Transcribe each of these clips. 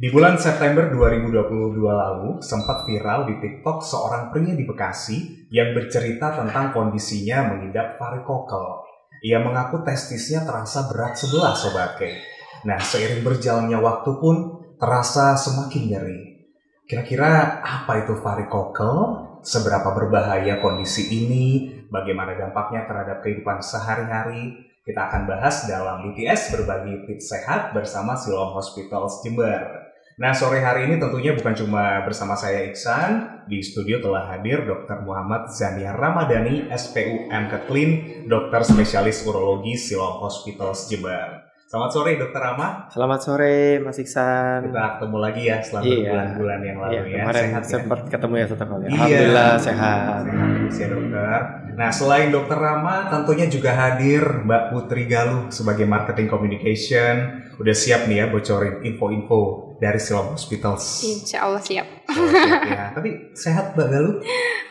Di bulan September 2022 lalu, sempat viral di TikTok seorang pria di Bekasi yang bercerita tentang kondisinya mengidap varikokel. Ia mengaku testisnya terasa berat sebelah Sobat K. Nah, seiring berjalannya waktu pun terasa semakin nyeri. Kira-kira apa itu varikokel? Seberapa berbahaya kondisi ini? Bagaimana dampaknya terhadap kehidupan sehari-hari? Kita akan bahas dalam BTS Berbagi Tips Sehat bersama Siloam Hospitals Jember. Nah, sore hari ini tentunya bukan cuma bersama saya Iksan. Di studio telah hadir Dr. Muhammad Zania Ramadhani, SPUM Ketlin, dokter spesialis urologi Siloam Hospitals Jember. Selamat sore Dr. Rama. Selamat sore Mas Iksan. Kita ketemu lagi ya setelah berbulan-bulan yang lalu ya. Kemarin Sehat sempat ya? ketemu ya satu kali. Iya. Alhamdulillah sehat. Sehat ya dokter. Nah, selain Dr. Rama, tentunya juga hadir Mbak Putri Galuh sebagai Marketing Communication. Udah siap nih ya bocorin info-info dari Siloam Hospitals. Insya Allah siap. Siap ya. Tapi sehat Mbak Galuh?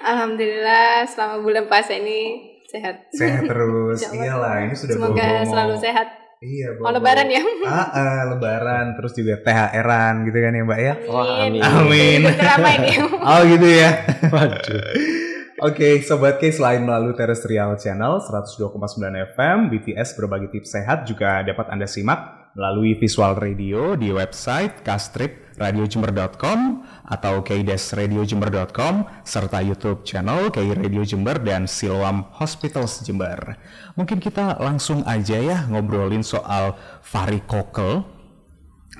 Alhamdulillah selama bulan puasa ini sehat. Sehat terus. Iyalah, ini sudah Semoga selalu sehat. Iya, mau lebaran ya? Lebaran, terus juga THR-an gitu kan ya Mbak ya? Amin. Amin. Drama ini. Oh gitu ya? Waduh. Oke, Sobat K, selain melalui terrestrial channel 102,9 FM, BTS Berbagi Tips Sehat juga dapat Anda simak melalui visual radio di website kastrip.radiojember.com atau k-radiojember.com serta YouTube channel K Radio Jember dan Siloam Hospitals Jember. Mungkin kita langsung aja ya ngobrolin soal varikokel.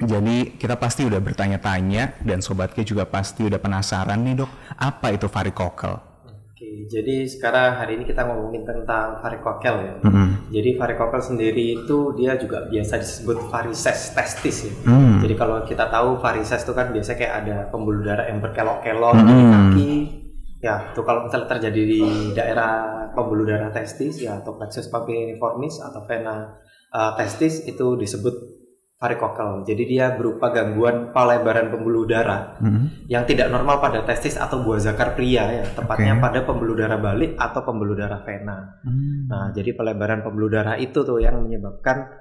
Jadi kita pasti udah bertanya-tanya dan Sobat K juga pasti udah penasaran nih dok, apa itu varikokel? Oke, jadi sekarang hari ini kita ngomongin tentang varikokel ya. Jadi varikokel sendiri itu dia juga biasa disebut varises testis ya. Jadi kalau kita tahu varises itu kan biasa kayak ada pembuluh darah yang berkelok-kelok di kaki. Ya, itu kalau misalnya terjadi di daerah pembuluh darah testis ya atau plexus papilliformis atau vena testis itu disebut varikokel. Jadi dia berupa gangguan pelebaran pembuluh darah yang tidak normal pada testis atau buah zakar pria ya, tepatnya pada pembuluh darah balik atau pembuluh darah vena. Nah, jadi pelebaran pembuluh darah itu tuh yang menyebabkan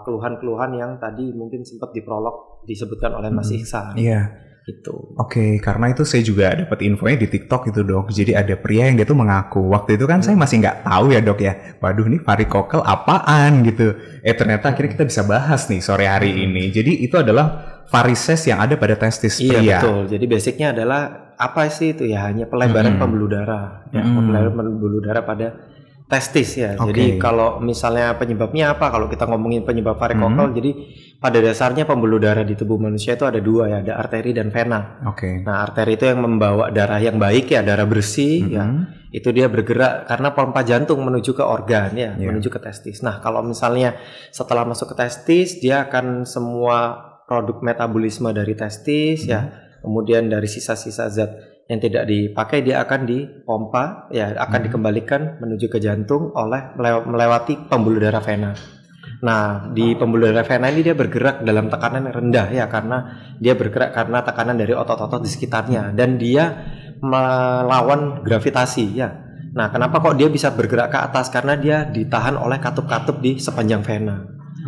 keluhan-keluhan yang tadi mungkin sempat di prolog disebutkan oleh Mas Iksan. Iya. Gitu. Oke, karena itu saya juga dapat infonya di TikTok itu dok. Jadi ada pria yang dia tuh mengaku waktu itu kan saya masih nggak tahu ya dok ya. Waduh nih varikokel apaan gitu. Ternyata akhirnya kita bisa bahas nih sore hari ini. Jadi itu adalah varises yang ada pada testis pria. Iya betul. Jadi basicnya adalah apa sih itu ya, hanya pelebaran pembuluh darah. Ya, pelebaran pembuluh darah pada testis ya. Jadi kalau misalnya penyebabnya apa? Kalau kita ngomongin penyebab varikokel, jadi pada dasarnya pembuluh darah di tubuh manusia itu ada dua ya, ada arteri dan vena. Nah, arteri itu yang membawa darah yang baik ya, darah bersih ya. Itu dia bergerak karena pompa jantung menuju ke organ ya, menuju ke testis. Nah, kalau misalnya setelah masuk ke testis, dia akan semua produk metabolisme dari testis ya, kemudian dari sisa-sisa zat yang tidak dipakai dia akan dipompa ya, akan dikembalikan menuju ke jantung oleh melewati pembuluh darah vena. Nah, di pembuluh darah vena ini dia bergerak dalam tekanan yang rendah ya, karena dia bergerak karena tekanan dari otot-otot di sekitarnya dan dia melawan gravitasi ya. Nah, kenapa kok dia bisa bergerak ke atas? Karena dia ditahan oleh katup-katup di sepanjang vena.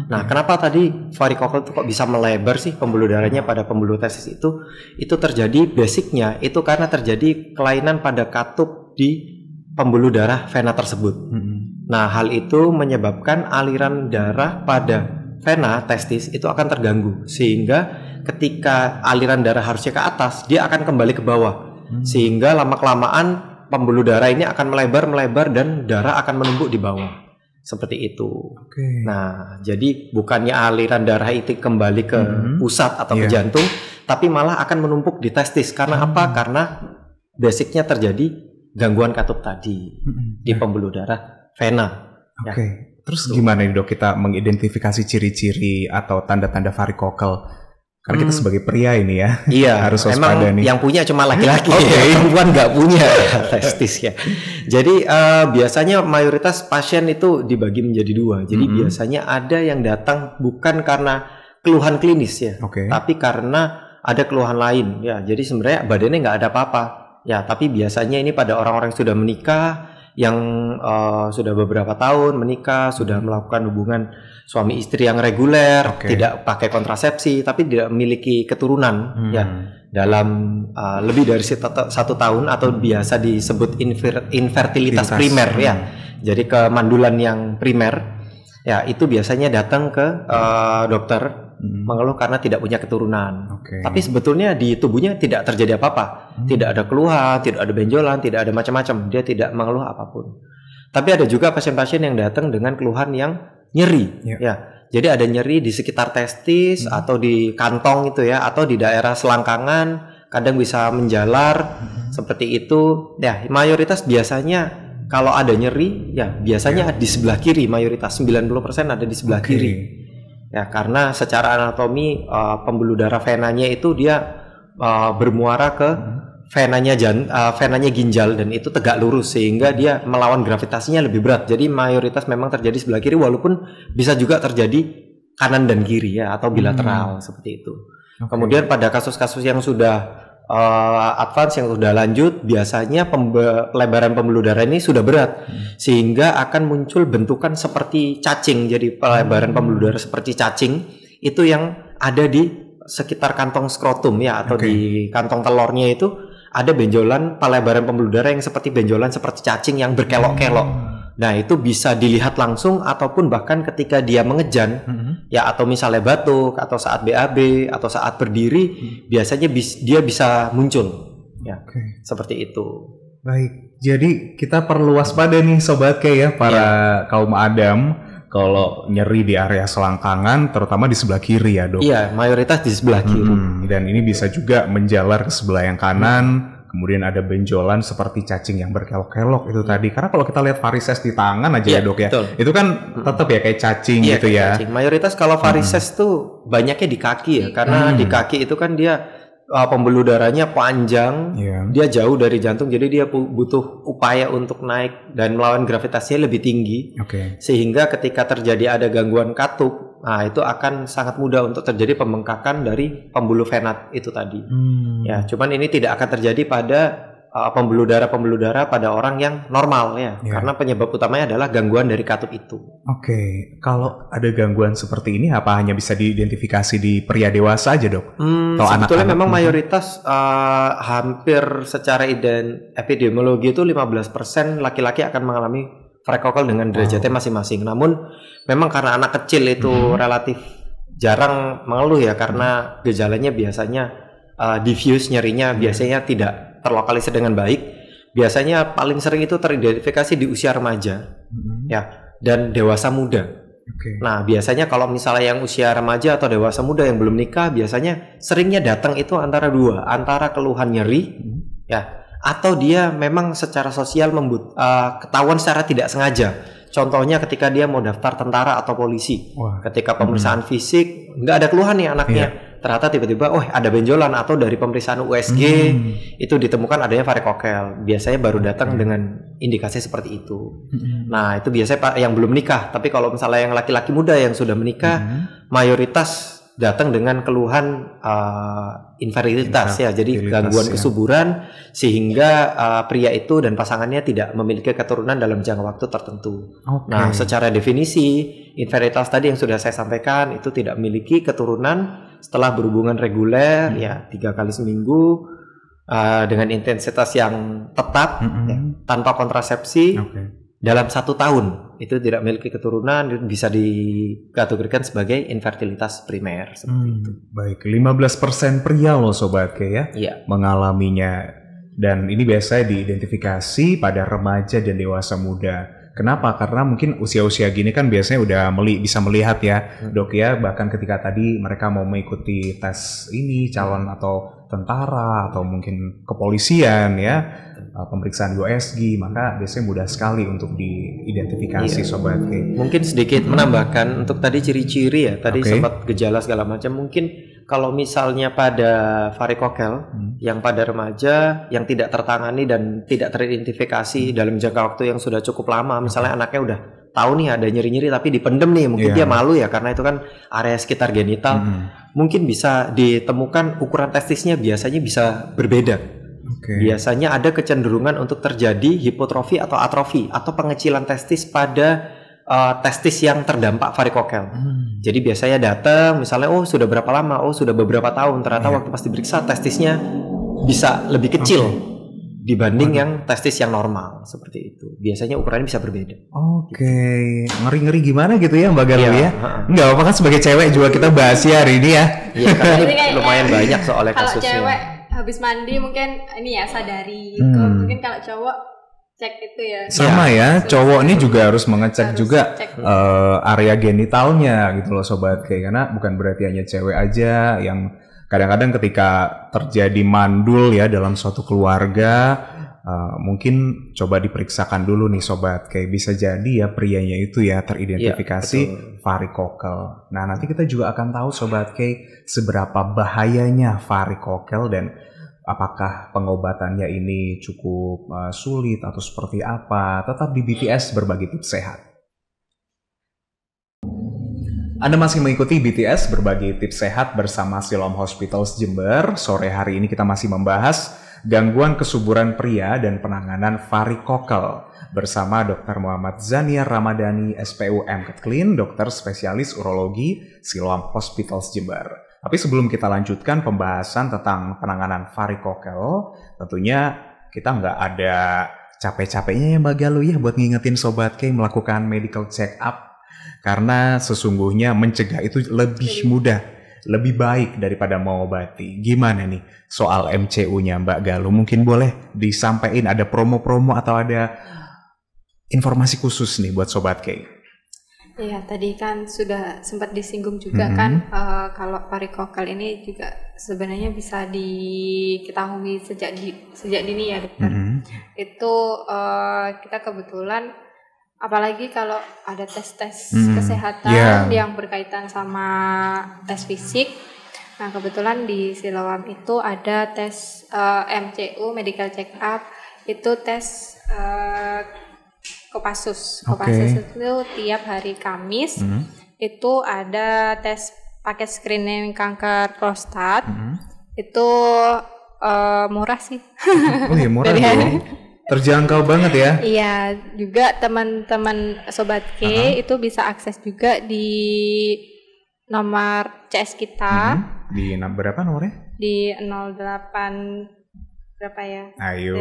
Nah, kenapa tadi varikokel itu kok bisa melebar sih pembuluh darahnya pada pembuluh testis itu? Itu terjadi basicnya itu karena terjadi kelainan pada katup di pembuluh darah vena tersebut. Nah, hal itu menyebabkan aliran darah pada vena testis itu akan terganggu sehingga ketika aliran darah harusnya ke atas, dia akan kembali ke bawah. Sehingga lama-kelamaan pembuluh darah ini akan melebar dan darah akan menumpuk di bawah. Seperti itu. Nah, jadi bukannya aliran darah itu kembali ke pusat atau ke jantung, tapi malah akan menumpuk di testis. Karena apa? Karena basicnya terjadi gangguan katup tadi di pembuluh darah vena. Terus gimana nih dok kita mengidentifikasi ciri-ciri atau tanda-tanda varikokel? Karena kita sebagai pria ini ya, harus waspada nih. Yang punya cuma laki-laki, perempuan nggak punya testis ya. Jadi biasanya mayoritas pasien itu dibagi menjadi dua. Jadi biasanya ada yang datang bukan karena keluhan klinis ya, tapi karena ada keluhan lain ya. Jadi sebenarnya badannya nggak ada apa-apa ya, tapi biasanya ini pada orang-orang yang sudah menikah, yang sudah beberapa tahun menikah, sudah melakukan hubungan suami istri yang reguler, tidak pakai kontrasepsi, tapi tidak memiliki keturunan, ya dalam lebih dari 1 tahun atau biasa disebut infertilitas primer, ya. Jadi kemandulan yang primer, ya itu biasanya datang ke dokter mengeluh karena tidak punya keturunan. Tapi sebetulnya di tubuhnya tidak terjadi apa-apa, tidak ada keluhan, tidak ada benjolan, tidak ada macam-macam, dia tidak mengeluh apapun. Tapi ada juga pasien-pasien yang datang dengan keluhan yang nyeri, ya. Jadi ada nyeri di sekitar testis atau di kantong itu ya, atau di daerah selangkangan, kadang bisa menjalar seperti itu. Ya, mayoritas biasanya kalau ada nyeri, ya biasanya di sebelah kiri, mayoritas 90% ada di sebelah kiri. Ya, karena secara anatomi pembuluh darah venanya itu dia bermuara ke venanya ginjal dan itu tegak lurus sehingga dia melawan gravitasinya lebih berat. Jadi mayoritas memang terjadi sebelah kiri walaupun bisa juga terjadi kanan dan kiri ya atau bilateral seperti itu. Kemudian pada kasus-kasus yang sudah advance yang sudah lanjut biasanya pelebaran pembuluh darah ini sudah berat sehingga akan muncul bentukan seperti cacing. Jadi pelebaran pembuluh darah seperti cacing itu yang ada di sekitar kantong skrotum ya atau di kantong telurnya itu ada benjolan pelebaran pembuluh darah yang seperti benjolan seperti cacing yang berkelok-kelok. Nah, itu bisa dilihat langsung ataupun bahkan ketika dia mengejan ya atau misalnya batuk atau saat BAB atau saat berdiri biasanya dia bisa muncul ya. Seperti itu. Baik. Jadi kita perlu waspada nih sobat K ya para kaum Adam kalau nyeri di area selangkangan terutama di sebelah kiri ya, Dok. Iya, mayoritas di sebelah kiri. Dan ini bisa juga menjalar ke sebelah yang kanan. Kemudian ada benjolan seperti cacing yang berkelok-kelok itu tadi. Karena kalau kita lihat varises di tangan aja ya, Dok ya. Betul. Itu kan tetap ya kayak cacing gitu ya. Cacing. Mayoritas kalau varises tuh banyaknya di kaki ya. Karena di kaki itu kan dia pembuluh darahnya panjang, dia jauh dari jantung, jadi dia butuh upaya untuk naik dan melawan gravitasinya lebih tinggi, sehingga ketika terjadi ada gangguan katup, nah itu akan sangat mudah untuk terjadi pembengkakan dari pembuluh vena itu tadi. Ya, cuman ini tidak akan terjadi pada pembuluh darah pada orang yang normal ya, karena penyebab utamanya adalah gangguan dari katup itu. Kalau ada gangguan seperti ini apa hanya bisa diidentifikasi di pria dewasa aja, Dok? Sebetulnya memang mayoritas hampir secara epidemiologi itu 15% laki-laki akan mengalami varicocele dengan derajatnya masing-masing. Namun memang karena anak kecil itu relatif jarang mengeluh ya, karena gejalanya biasanya diffuse, nyerinya biasanya tidak terlokalisir dengan baik. Biasanya paling sering itu teridentifikasi di usia remaja ya dan dewasa muda. Nah biasanya kalau misalnya yang usia remaja atau dewasa muda yang belum nikah biasanya seringnya datang itu antara keluhan nyeri ya atau dia memang secara sosial ketahuan secara tidak sengaja. Contohnya ketika dia mau daftar tentara atau polisi, ketika pemeriksaan fisik nggak ada keluhan nih anaknya, ternyata tiba-tiba ada benjolan atau dari pemeriksaan USG itu ditemukan adanya varicocele. Biasanya baru datang dengan indikasi seperti itu. Nah itu biasanya yang belum nikah. Tapi kalau misalnya yang laki-laki muda yang sudah menikah, mayoritas datang dengan keluhan infertilitas ya, jadi gangguan kesuburan sehingga pria itu dan pasangannya tidak memiliki keturunan dalam jangka waktu tertentu. Nah, secara definisi infertilitas tadi yang sudah saya sampaikan itu tidak memiliki keturunan setelah berhubungan reguler ya 3 kali seminggu dengan intensitas yang tetap ya, tanpa kontrasepsi dalam 1 tahun. Itu tidak memiliki keturunan, bisa dikategorikan sebagai infertilitas primer seperti itu. Baik, 15% pria loh Sobat K ya, mengalaminya. Dan ini biasanya diidentifikasi pada remaja dan dewasa muda. Kenapa? Karena mungkin usia-usia gini kan biasanya udah bisa melihat ya, Dok ya, bahkan ketika tadi mereka mau mengikuti tes ini, calon atau tentara atau mungkin kepolisian ya, pemeriksaan USG, maka biasanya mudah sekali untuk diidentifikasi Sobat K. Mungkin sedikit menambahkan untuk tadi ciri-ciri ya, tadi sempat gejala segala macam. Mungkin kalau misalnya pada varicocele yang pada remaja yang tidak tertangani dan tidak teridentifikasi dalam jangka waktu yang sudah cukup lama, misalnya anaknya udah tahu nih ada nyeri-nyeri tapi dipendem nih, mungkin dia malu ya karena itu kan area sekitar genital, mungkin bisa ditemukan ukuran testisnya biasanya bisa berbeda. Biasanya ada kecenderungan untuk terjadi hipotrofi atau atrofi atau pengecilan testis pada testis yang terdampak varikokel. Jadi biasanya datang, misalnya sudah berapa lama? Sudah beberapa tahun. Ternyata waktu pas diperiksa testisnya bisa lebih kecil dibanding yang testis yang normal, seperti itu. Biasanya ukurannya bisa berbeda. Ngeri-ngeri gimana gitu ya Mbak Galuh ya? Enggak apa-apa kan, sebagai cewek juga kita bahas ya hari ini ya. Iya, karena ini lumayan banyak soalnya kasusnya. Kalau cewek habis mandi mungkin ini ya sadari. Mungkin kalau cowok cek itu ya. Sama ya, cowok ini juga harus mengecek juga area genitalnya gitu loh Sobat K. Karena bukan berarti hanya cewek aja yang kadang-kadang ketika terjadi mandul ya dalam suatu keluarga, mungkin coba diperiksakan dulu nih Sobat K. Bisa jadi ya prianya itu ya teridentifikasi varikokel. Nah nanti kita juga akan tahu Sobat K seberapa bahayanya varikokel dan apakah pengobatannya ini cukup sulit atau seperti apa. Tetap di BTS Berbagi Tips Sehat. Anda masih mengikuti BTS Berbagi Tips Sehat bersama Siloam Hospitals Jember. Sore hari ini kita masih membahas gangguan kesuburan pria dan penanganan varikokel bersama Dr. Muhammad Zania Ramadhani, SPU MKet Clean, dokter spesialis urologi Siloam Hospitals Jember. Tapi sebelum kita lanjutkan pembahasan tentang penanganan varikokel, tentunya kita nggak ada capek-capeknya ya Mbak Galuh ya buat ngingetin Sobat K melakukan medical check up. Karena sesungguhnya mencegah itu lebih mudah, lebih baik daripada mengobati. Gimana nih soal MCU-nya Mbak Galuh? Mungkin boleh disampaikan ada promo-promo atau ada informasi khusus nih buat Sobat K. Iya, tadi kan sudah sempat disinggung juga kan kalau varikokel ini juga sebenarnya bisa diketahui sejak dini ya dokter. Itu kita kebetulan apalagi kalau ada tes-tes kesehatan yang berkaitan sama tes fisik. Nah, kebetulan di Siloam itu ada tes MCU medical check up, itu tes Kopassus. Kopassus itu tiap hari Kamis itu ada tes paket screening kanker prostat. Itu murah sih. Oh iya, murah dong. Terjangkau banget ya. Iya, juga teman-teman Sobat K itu bisa akses juga di nomor CS kita. Di berapa nomornya? Di 08 berapa ya? Ayo.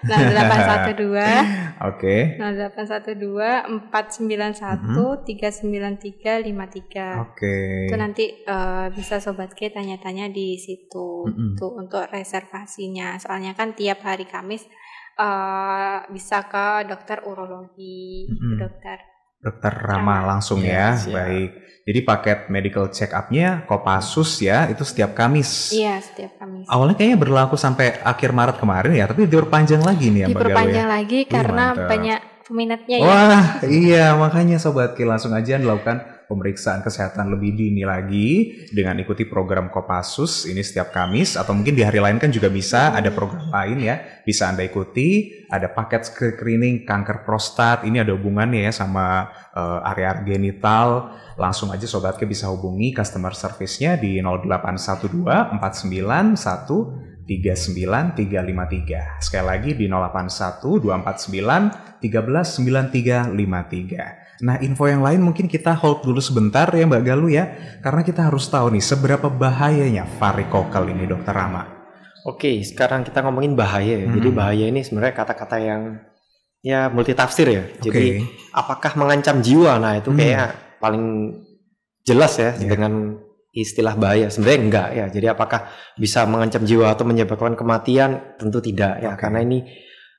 0812. Oke. 0812 491 39353. Oke. Itu nanti bisa Sobat K tanya-tanya di situ tuh untuk reservasinya. Soalnya kan tiap hari Kamis bisa ke dokter urologi, Dokter Rama langsung ya. Baik. Jadi paket medical check up-nya Kopassus ya, itu setiap Kamis. Iya, setiap Kamis. Awalnya kayaknya berlaku sampai akhir Maret kemarin ya, tapi diperpanjang lagi nih ya Mbak Galuh ya. Diperpanjang lagi karena banyak peminatnya ya. Wah, iya makanya Sobat K langsung aja dilakukan pemeriksaan kesehatan lebih dini lagi dengan ikuti program Kopassus ini setiap Kamis, atau mungkin di hari lain kan juga bisa ada program lain ya, bisa Anda ikuti. Ada paket screening kanker prostat, ini ada hubungannya ya sama area genital. Langsung aja Sobat K bisa hubungi customer service-nya di 0812 491 39353. Sekali lagi di 081 249 139353. Nah, info yang lain mungkin kita hold dulu sebentar ya Mbak Galuh ya, karena kita harus tahu nih seberapa bahayanya varikokel ini Dokter Rama. Oke, sekarang kita ngomongin bahaya ya. Jadi bahaya ini sebenarnya kata-kata yang ya multitafsir ya. Jadi apakah mengancam jiwa? Nah, itu kayak paling jelas ya dengan istilah bahaya. Sebenarnya enggak ya. Jadi apakah bisa mengancam jiwa atau menyebabkan kematian? Tentu tidak ya. Karena ini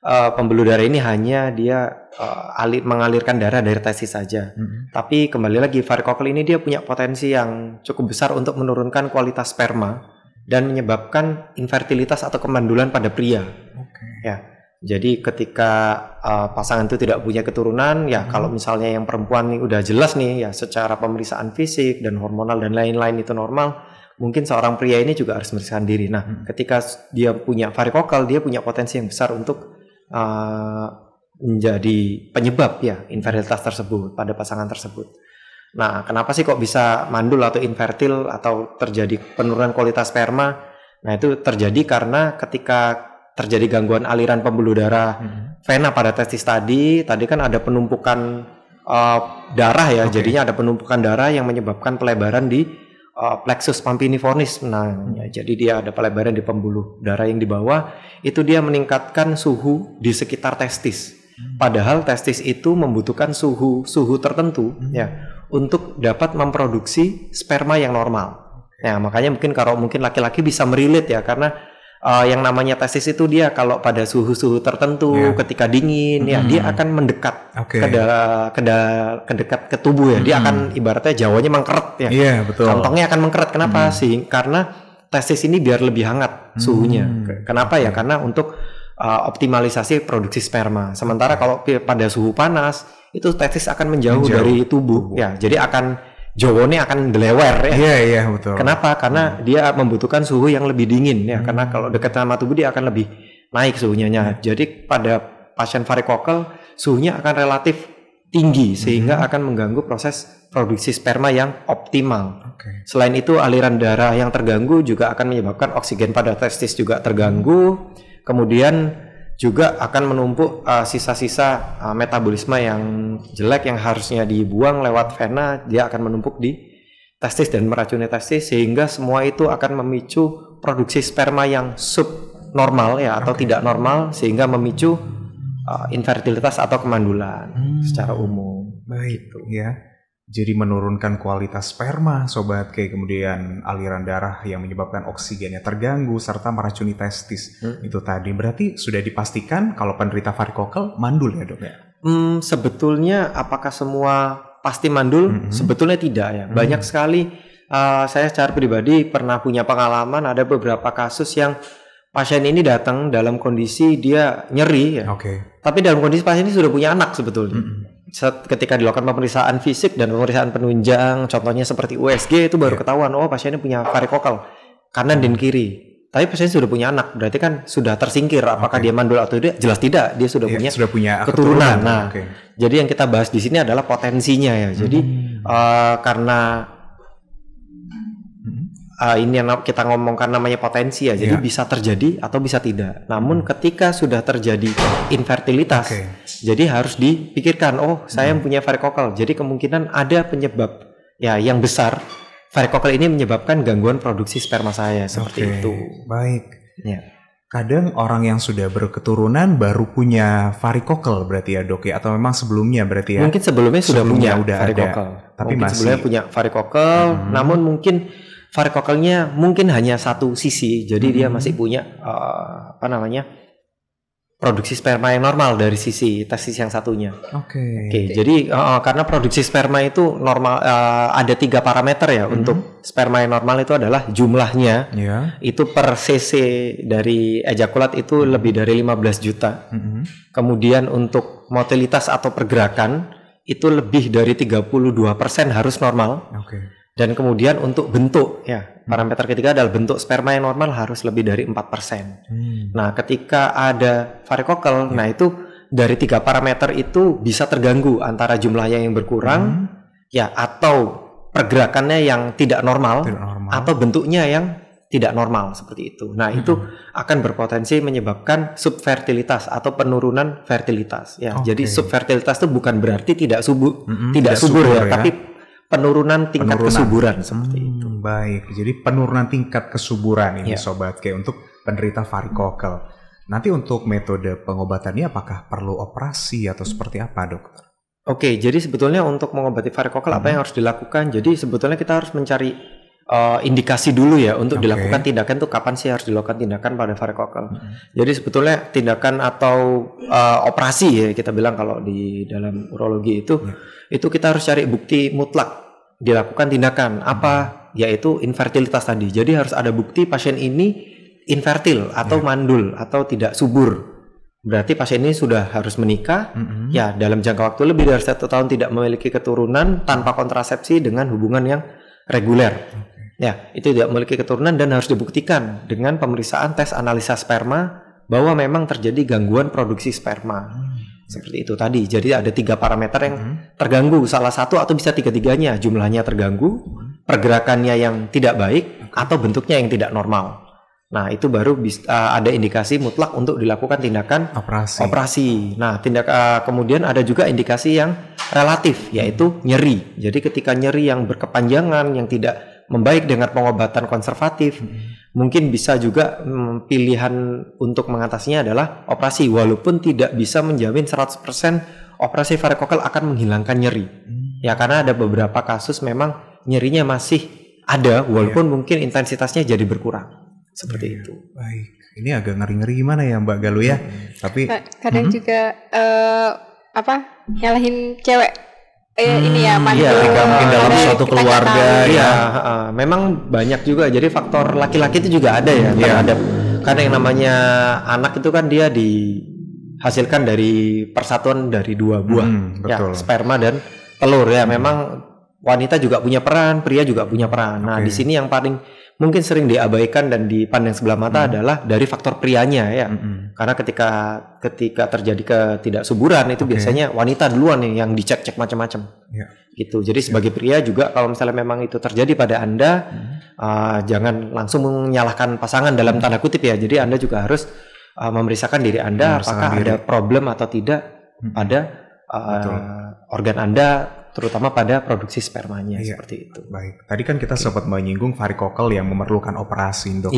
pembuluh darah ini hanya dia mengalirkan darah dari testis saja. Tapi kembali lagi varikokel ini dia punya potensi yang cukup besar untuk menurunkan kualitas sperma dan menyebabkan infertilitas atau kemandulan pada pria. Ya. Jadi ketika pasangan itu tidak punya keturunan, ya kalau misalnya yang perempuan ini udah jelas nih ya secara pemeriksaan fisik dan hormonal dan lain-lain itu normal, mungkin seorang pria ini juga harus memeriksakan diri. Nah, ketika dia punya varikokel, dia punya potensi yang besar untuk menjadi penyebab ya infertilitas tersebut pada pasangan tersebut. Nah, kenapa sih kok bisa mandul atau infertil atau terjadi penurunan kualitas sperma? Nah, itu terjadi karena ketika terjadi gangguan aliran pembuluh darah vena pada testis tadi kan ada penumpukan darah ya. Jadinya ada penumpukan darah yang menyebabkan pelebaran di plexus pampiniformis. Jadi dia ada pelebaran di pembuluh darah yang di bawah. Itu dia meningkatkan suhu di sekitar testis. Padahal testis itu membutuhkan suhu tertentu ya untuk dapat memproduksi sperma yang normal. Ya, makanya mungkin laki-laki bisa merelate ya, karena yang namanya testis itu dia kalau pada suhu-suhu tertentu ketika dingin ya dia akan mendekat ke tubuh ya. Dia akan ibaratnya Jawanya mengkeret ya. Iya, betul. Kantongnya akan mengkeret. Kenapa sih? Karena testis ini biar lebih hangat suhunya. Kenapa ya? Karena untuk optimalisasi produksi sperma. Sementara kalau pada suhu panas itu testis akan menjauh dari tubuh. Ya, jadi Jawane akan delewer ya. Iya, betul. Kenapa? Karena dia membutuhkan suhu yang lebih dingin ya. Karena kalau dekat sama tubuh dia akan lebih naik suhunya. Jadi pada pasien varikokel suhunya akan relatif tinggi sehingga akan mengganggu proses produksi sperma yang optimal. Selain itu aliran darah yang terganggu juga akan menyebabkan oksigen pada testis juga terganggu. Kemudian juga akan menumpuk sisa-sisa metabolisme yang jelek yang harusnya dibuang lewat vena, dia akan menumpuk di testis dan meracuni testis, sehingga semua itu akan memicu produksi sperma yang subnormal ya atau tidak normal, sehingga memicu infertilitas atau kemandulan secara umum. Baik ya. Jadi menurunkan kualitas sperma, sobat, kayak kemudian aliran darah yang menyebabkan oksigennya terganggu, serta meracuni testis. Itu tadi berarti sudah dipastikan kalau penderita varikokel mandul ya dok ya? Sebetulnya apakah semua pasti mandul? Sebetulnya tidak ya. Banyak sekali, saya secara pribadi pernah punya pengalaman, ada beberapa kasus yang pasien ini datang dalam kondisi dia nyeri ya. Tapi dalam kondisi pasien ini sudah punya anak sebetulnya. Ketika dilakukan pemeriksaan fisik dan pemeriksaan penunjang, contohnya seperti USG, itu baru ketahuan pasiennya punya varikokel kanan dan kiri. Tapi pasien sudah punya anak, berarti kan sudah tersingkir apakah dia mandul atau tidak? Jelas tidak, dia sudah punya keturunan. Nah, jadi yang kita bahas di sini adalah potensinya ya. Jadi karena ini yang kita ngomongkan namanya potensi ya, jadi bisa terjadi atau bisa tidak. Namun ketika sudah terjadi infertilitas, jadi harus dipikirkan, saya punya varikokel, jadi kemungkinan ada penyebab ya yang besar. Varikokel ini menyebabkan gangguan produksi sperma saya, seperti itu. Baik. Ya. Kadang orang yang sudah berketurunan baru punya varikokel berarti ya dok ya, atau memang sebelumnya berarti ya? Mungkin sebelumnya sudah punya varikokel, tapi mungkin sebelumnya punya varikokel, namun mungkin varikokelnya mungkin hanya satu sisi, jadi dia masih punya produksi sperma yang normal dari sisi testis yang satunya. Jadi karena produksi sperma itu normal, ada 3 parameter ya untuk sperma yang normal itu adalah jumlahnya, itu per cc dari ejakulat itu lebih dari 15 juta. Kemudian untuk motilitas atau pergerakan itu lebih dari 32% harus normal. Dan kemudian untuk bentuk ya, parameter ketiga adalah bentuk sperma yang normal harus lebih dari 4%. Nah, ketika ada varikokel, nah itu dari 3 parameter itu bisa terganggu antara jumlahnya yang berkurang ya, atau pergerakannya yang tidak normal, atau bentuknya yang tidak normal seperti itu. Nah, itu akan berpotensi menyebabkan subfertilitas atau penurunan fertilitas ya. Jadi subfertilitas itu bukan berarti tidak subur ya, tapi penurunan tingkat kesuburan seperti itu. Baik, jadi penurunan tingkat kesuburan ini sobat kayak untuk penderita varikokel. Nanti untuk metode pengobatannya apakah perlu operasi atau seperti apa dokter? Jadi sebetulnya untuk mengobati varikokel apa yang harus dilakukan? Jadi sebetulnya kita harus mencari indikasi dulu ya untuk dilakukan tindakan tuh kapan sih harus dilakukan tindakan pada varikokel. Jadi sebetulnya tindakan atau operasi ya kita bilang kalau di dalam urologi itu kita harus cari bukti mutlak dilakukan tindakan apa, yaitu infertilitas tadi. Jadi harus ada bukti pasien ini infertil atau mandul atau tidak subur. Berarti pasien ini sudah harus menikah ya dalam jangka waktu lebih dari 1 tahun tidak memiliki keturunan tanpa kontrasepsi dengan hubungan yang reguler. Ya, itu tidak memiliki keturunan dan harus dibuktikan dengan pemeriksaan tes analisa sperma bahwa memang terjadi gangguan produksi sperma. Seperti itu tadi. Jadi ada 3 parameter yang terganggu, salah satu atau bisa 3-tiganya. Jumlahnya terganggu, pergerakannya yang tidak baik, atau bentuknya yang tidak normal. Nah, itu baru ada indikasi mutlak untuk dilakukan tindakan operasi. Nah, kemudian ada juga indikasi yang relatif, yaitu nyeri. Jadi ketika nyeri yang berkepanjangan, yang tidak membaik dengan pengobatan konservatif, mungkin bisa juga pilihan untuk mengatasinya adalah operasi, walaupun tidak bisa menjamin 100% operasi varikokel akan menghilangkan nyeri. Ya, karena ada beberapa kasus memang nyerinya masih ada, walaupun mungkin intensitasnya jadi berkurang. Seperti itu. Baik, ini agak ngeri-ngeri gimana ya Mbak Galuh ya? Tapi kadang juga nyalahin cewek. Ini ya, ketika mungkin dalam suatu keluarga ya. Memang banyak juga. Jadi faktor laki-laki itu juga ada ya terhadap, karena yang namanya anak itu kan dia dihasilkan dari persatuan dari dua buah, sperma dan telur ya. Memang wanita juga punya peran, pria juga punya peran. Nah, di sini yang paling mungkin sering diabaikan dan dipandang sebelah mata adalah dari faktor prianya ya. Karena ketika terjadi ketidaksuburan itu biasanya wanita duluan nih yang dicek-cek macam-macam. Gitu. Jadi sebagai pria juga kalau misalnya memang itu terjadi pada Anda, jangan langsung menyalahkan pasangan dalam tanda kutip ya. Jadi Anda juga harus memeriksakan diri Anda apakah ada problem atau tidak pada organ Anda, terutama pada produksi spermanya seperti itu. Baik, tadi kan kita sempat menyinggung varikokel yang memerlukan operasi, Dok.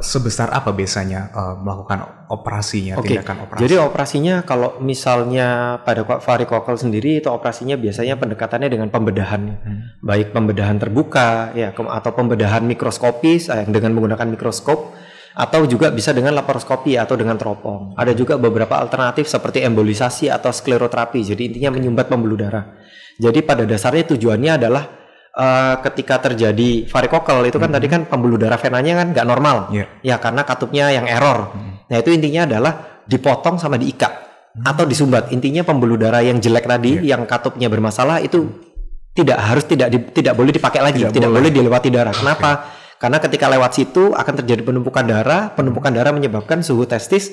Sebesar apa biasanya melakukan operasinya, tindakan operasi? Jadi operasinya kalau misalnya pada varikokel sendiri itu operasinya biasanya pendekatannya dengan pembedahan, baik pembedahan terbuka ya atau pembedahan mikroskopis dengan menggunakan mikroskop, atau juga bisa dengan laparoskopi atau dengan teropong. Ada juga beberapa alternatif seperti embolisasi atau skleroterapi. Jadi intinya menyumbat pembuluh darah. Jadi pada dasarnya tujuannya adalah ketika terjadi varikokel itu kan tadi kan pembuluh darah venanya kan nggak normal, ya karena katupnya yang error. Nah itu intinya adalah dipotong sama diikat atau disumbat. Intinya pembuluh darah yang jelek tadi, yang katupnya bermasalah itu tidak boleh dipakai lagi, tidak boleh dilewati darah. Kenapa? Karena ketika lewat situ akan terjadi penumpukan darah menyebabkan suhu testis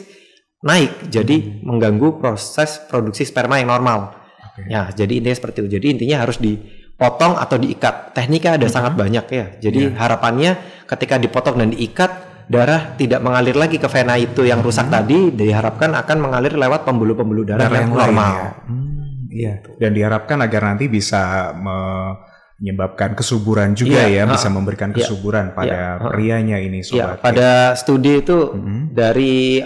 naik, jadi mengganggu proses produksi sperma yang normal. Ya, jadi intinya seperti itu. Jadi intinya harus dipotong atau diikat. Tekniknya ada sangat banyak ya. Jadi harapannya ketika dipotong dan diikat, darah tidak mengalir lagi ke vena itu yang rusak tadi, diharapkan akan mengalir lewat pembuluh-pembuluh darah yang normal. Dan diharapkan agar nanti bisa menyebabkan kesuburan juga bisa memberikan kesuburan pada prianya ini, sobat. Pada studi itu dari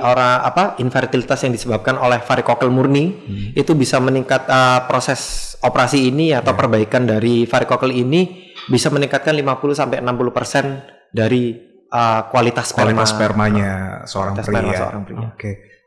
infertilitas yang disebabkan oleh varikokel murni itu bisa meningkat proses operasi ini atau perbaikan dari varikokel ini bisa meningkatkan 50-60% dari kualitas spermanya seorang pria.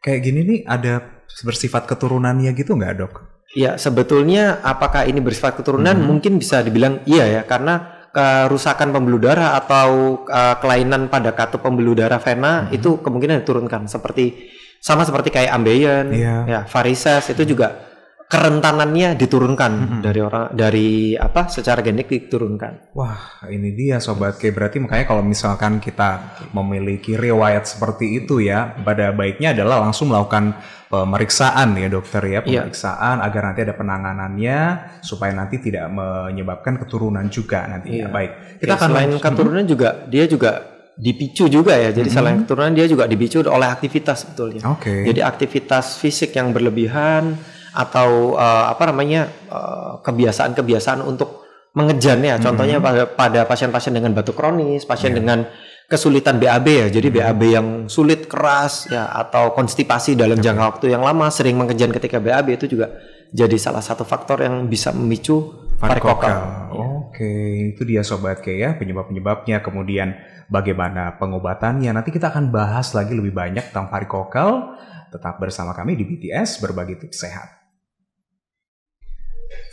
Kayak gini nih ada bersifat keturunannya gitu nggak, Dok? Ya, sebetulnya apakah ini bersifat keturunan? Mungkin bisa dibilang iya ya, karena kerusakan pembuluh darah atau kelainan pada katup pembuluh darah vena itu kemungkinan diturunkan sama seperti kayak ambeien, varises itu juga kerentanannya diturunkan secara genetik diturunkan. Wah, ini dia sobat K, berarti makanya kalau misalkan kita memiliki riwayat seperti itu ya, pada baiknya adalah langsung melakukan pemeriksaan ya dokter ya, pemeriksaan agar nanti ada penanganannya supaya nanti tidak menyebabkan keturunan juga nantinya. Baik, kita akan selain keturunan juga dia juga dipicu juga ya. Jadi selain keturunan dia juga dipicu oleh aktivitas sebetulnya. Jadi aktivitas fisik yang berlebihan atau kebiasaan-kebiasaan untuk mengejan ya. Contohnya pada pasien-pasien dengan batuk kronis, pasien dengan kesulitan BAB ya. Jadi BAB yang sulit, keras ya, atau konstipasi dalam jangka waktu yang lama, sering mengejan ketika BAB itu juga jadi salah satu faktor yang bisa memicu varikokel. Itu dia sobat K ya, penyebab-penyebabnya, kemudian bagaimana pengobatannya. Nanti kita akan bahas lagi lebih banyak tentang varikokel. Tetap bersama kami di BTS Berbagi Tips Sehat.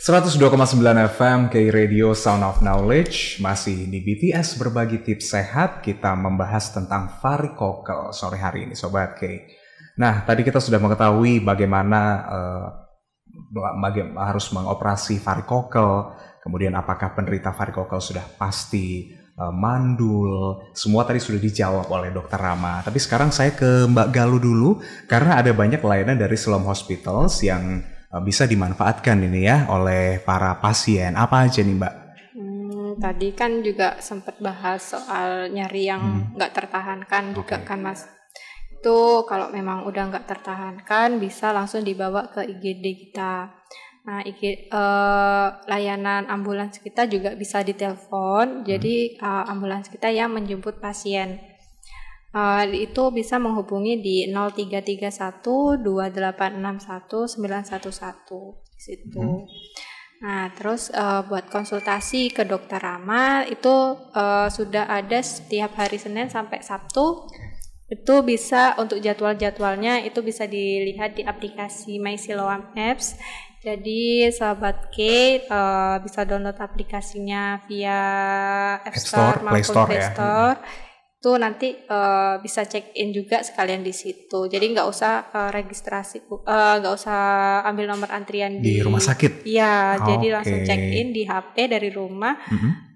102,9 FM K Radio Sound of Knowledge. Masih di BTS Berbagi Tips Sehat. Kita membahas tentang varikokel sore hari ini Sobat K. Nah, tadi kita sudah mengetahui bagaimana harus mengoperasi varikokel. Kemudian apakah penderita varikokel sudah pasti mandul. Semua tadi sudah dijawab oleh Dr. Rama. Tapi sekarang saya ke Mbak Galuh dulu. Karena ada banyak layanan dari Siloam Hospitals yang bisa dimanfaatkan ini ya oleh para pasien. Apa aja nih Mbak? Tadi kan juga sempat bahas soal nyeri yang nggak tertahankan juga kan Mas. Itu kalau memang udah nggak tertahankan bisa langsung dibawa ke IGD kita. Nah, layanan ambulans kita juga bisa ditelepon. Jadi ambulans kita yang menjemput pasien itu bisa menghubungi di 0331 2861 911 di situ. Nah, terus buat konsultasi ke Dokter Rama itu sudah ada setiap hari Senin sampai Sabtu. Itu bisa untuk jadwal-jadwalnya itu bisa dilihat di aplikasi My Siloam Apps. Jadi sahabat K bisa download aplikasinya via App Store maupun Play Store. Itu nanti bisa check in juga sekalian di situ. Jadi nggak usah registrasi, nggak usah ambil nomor antrian di rumah sakit. Iya, jadi langsung check in di HP dari rumah.